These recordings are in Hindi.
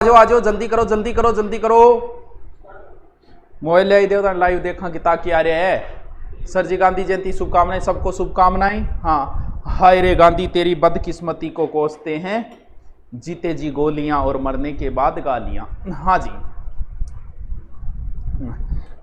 आ जाओ, जल्दी करो जल्दी करो जल्दी करो। मोबाइल ले दो लाइव देखा कि ताकि आ रहे है। सर जी गांधी जयंती शुभकामनाएं, सबको शुभकामनाएं। हाँ, हाय रे गांधी तेरी बदकिस्मती को कोसते हैं, जीते जी गोलियां और मरने के बाद गालियां। हाँ जी,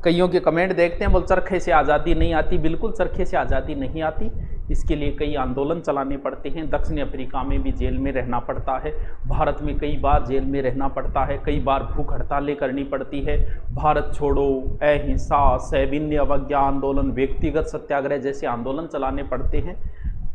कईयों के कमेंट देखते हैं, बोल चरखे से आज़ादी नहीं आती। बिल्कुल चरखे से आज़ादी नहीं आती, इसके लिए कई आंदोलन चलाने पड़ते हैं। दक्षिण अफ्रीका में भी जेल में रहना पड़ता है, भारत में कई बार जेल में रहना पड़ता है, कई बार भूख हड़तालें करनी पड़ती है। भारत छोड़ो, अहिंसा, सविनय अवज्ञा आंदोलन, व्यक्तिगत सत्याग्रह जैसे आंदोलन चलाने पड़ते हैं।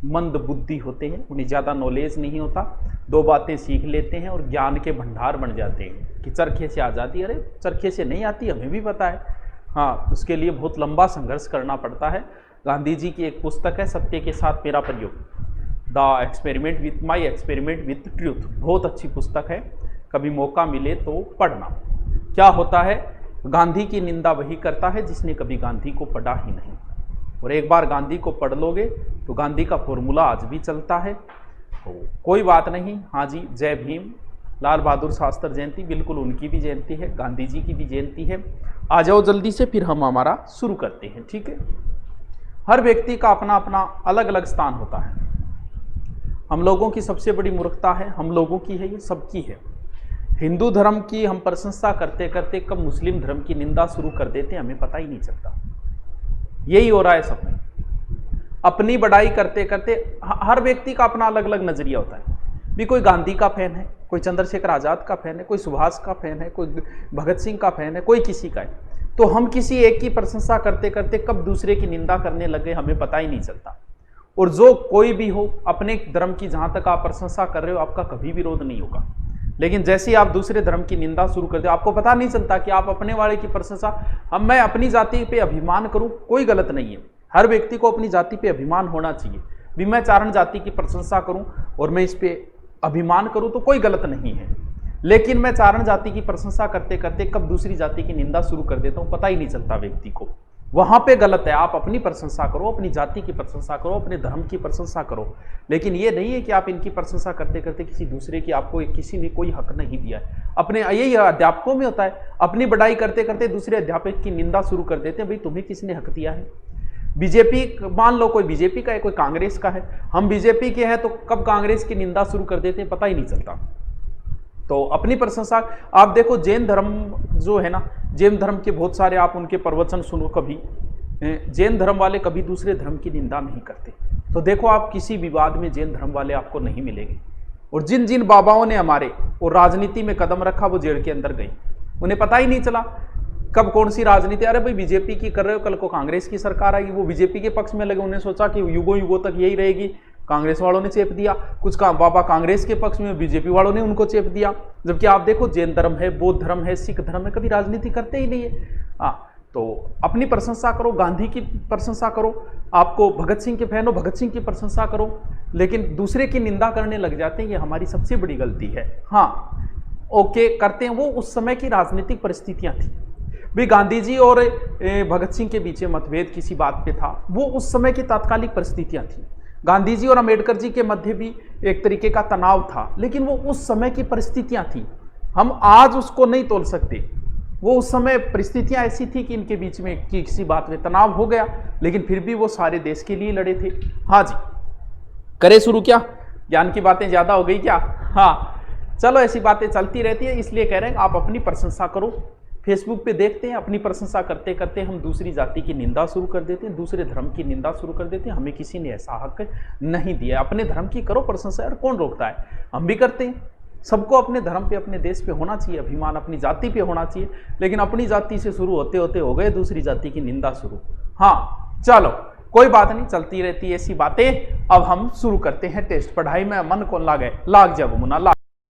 मंद बुद्धि होते हैं, उन्हें ज़्यादा नॉलेज नहीं होता, दो बातें सीख लेते हैं और ज्ञान के भंडार बन जाते हैं कि चरखे से आज़ादी, अरे चरखे से नहीं आती, हमें भी पता है। हाँ, उसके लिए बहुत लंबा संघर्ष करना पड़ता है। गांधी जी की एक पुस्तक है, सत्य के साथ मेरा प्रयोग, the experiment with my experiment with truth, बहुत अच्छी पुस्तक है, कभी मौका मिले तो पढ़ना। क्या होता है, गांधी की निंदा वही करता है जिसने कभी गांधी को पढ़ा ही नहीं, और एक बार गांधी को पढ़ लोगे तो गांधी का फॉर्मूला आज भी चलता है। तो कोई बात नहीं। हाँ जी, जय भीम। लाल बहादुर शास्त्री जयंती, बिल्कुल उनकी भी जयंती है, गांधी जी की भी जयंती है। आ जाओ जल्दी से, फिर हम हमारा शुरू करते हैं, ठीक है। हर व्यक्ति का अपना अपना अलग अलग स्थान होता है। हम लोगों की सबसे बड़ी मूर्खता है, हम लोगों की है, ये सबकी है। हिंदू धर्म की हम प्रशंसा करते करते कब मुस्लिम धर्म की निंदा शुरू कर देते हैं हमें पता ही नहीं चलता। यही हो रहा है सब में, अपनी बढ़ाई करते करते। हर व्यक्ति का अपना अलग अलग नजरिया होता है। भी कोई गांधी का फैन है, कोई चंद्रशेखर आजाद का फैन है, कोई सुभाष का फैन है, कोई भगत सिंह का फैन है, कोई किसी का है। तो हम किसी एक की प्रशंसा करते करते कब दूसरे की निंदा करने लगे हमें पता ही नहीं चलता। और जो कोई भी हो, अपने धर्म की जहां तक आप प्रशंसा कर रहे हो आपका कभी विरोध नहीं होगा, लेकिन जैसे ही आप दूसरे धर्म की निंदा शुरू कर दो आपको पता नहीं चलता कि आप अपने वाले की प्रशंसा। अब मैं अपनी जाति पे अभिमान करूं, कोई गलत नहीं है, हर व्यक्ति को अपनी जाति पे अभिमान होना चाहिए। भी मैं चारण जाति की प्रशंसा करूं और मैं इस पे अभिमान करूं तो कोई गलत नहीं है, लेकिन मैं चारण जाति की प्रशंसा करते करते कब दूसरी जाति की निंदा शुरू कर देता हूं पता ही नहीं चलता व्यक्ति को, वहां पे गलत है। आप अपनी प्रशंसा करो, अपनी जाति की प्रशंसा करो, अपने धर्म की प्रशंसा करो, लेकिन ये नहीं है कि आप इनकी प्रशंसा करते करते किसी दूसरे की, आपको किसी ने कोई हक नहीं दिया है। अपने यही अध्यापकों में होता है, अपनी बढ़ाई करते करते दूसरे अध्यापक की निंदा शुरू कर देते हैं। भाई तुम्हें किसने हक दिया है? बीजेपी, मान लो कोई बीजेपी का है, कोई कांग्रेस का है, हम बीजेपी के हैं तो कब कांग्रेस की निंदा शुरू कर देते हैं पता ही नहीं चलता। तो अपनी प्रशंसा, आप देखो जैन धर्म जो है ना, जैन धर्म के बहुत सारे आप उनके प्रवचन सुनो, कभी जैन धर्म वाले कभी दूसरे धर्म की निंदा नहीं करते। तो देखो आप किसी विवाद में जैन धर्म वाले आपको नहीं मिलेंगे। और जिन जिन बाबाओं ने हमारे और राजनीति में कदम रखा वो जेल के अंदर गई, उन्हें पता ही नहीं चला कब कौन सी राजनीति। अरे भाई बीजेपी की कर रहे हो, कल को कांग्रेस की सरकार आएगी, वो बीजेपी के पक्ष में लगे, उन्हें सोचा कि युगों युगों तक यही रहेगी, कांग्रेस वालों ने चेप दिया। कुछ बाबा कांग्रेस के पक्ष में, बीजेपी वालों ने उनको चेप दिया। जबकि आप देखो जैन धर्म है, बौद्ध धर्म है, सिख धर्म है, कभी राजनीति करते ही नहीं है। हाँ, तो अपनी प्रशंसा करो, गांधी की प्रशंसा करो, आपको भगत सिंह के फैन हो भगत सिंह की प्रशंसा करो, लेकिन दूसरे की निंदा करने लग जाते हैं, ये हमारी सबसे बड़ी गलती है। हाँ ओके करते हैं, वो उस समय की राजनीतिक परिस्थितियां थी। भी गांधी जी और भगत सिंह के बीच मतभेद किसी बात पे था, वो उस समय की तात्कालिक परिस्थितियां थी। गांधी जी और अम्बेडकर जी के मध्य भी एक तरीके का तनाव था, लेकिन वो उस समय की परिस्थितियां थी, हम आज उसको नहीं तोल सकते। वो उस समय परिस्थितियां ऐसी थी कि इनके बीच में किसी बात में तनाव हो गया, लेकिन फिर भी वो सारे देश के लिए लड़े थे। हाँ जी, करे शुरू क्या? ज्ञान की बातें ज्यादा हो गई क्या? हाँ चलो, ऐसी बातें चलती रहती है, इसलिए कह रहे हैं आप अपनी प्रशंसा करो। फेसबुक पे देखते हैं, अपनी प्रशंसा करते करते हम दूसरी जाति की निंदा शुरू कर देते हैं, दूसरे धर्म की निंदा शुरू कर देते हैं। हमें किसी ने ऐसा हक नहीं दिया। अपने धर्म की करो प्रशंसा, यार कौन रोकता है, हम भी करते हैं। सबको अपने धर्म पे, अपने देश पे होना चाहिए अभिमान, अपनी जाति पे होना चाहिए, लेकिन अपनी जाति से शुरू होते होते हो गए दूसरी जाति की निंदा शुरू। हाँ चलो कोई बात नहीं, चलती रहती है ऐसी बातें। अब हम शुरू करते हैं टेस्ट। पढ़ाई में मन को लाग जाए, लाग जाओ मुना लाग।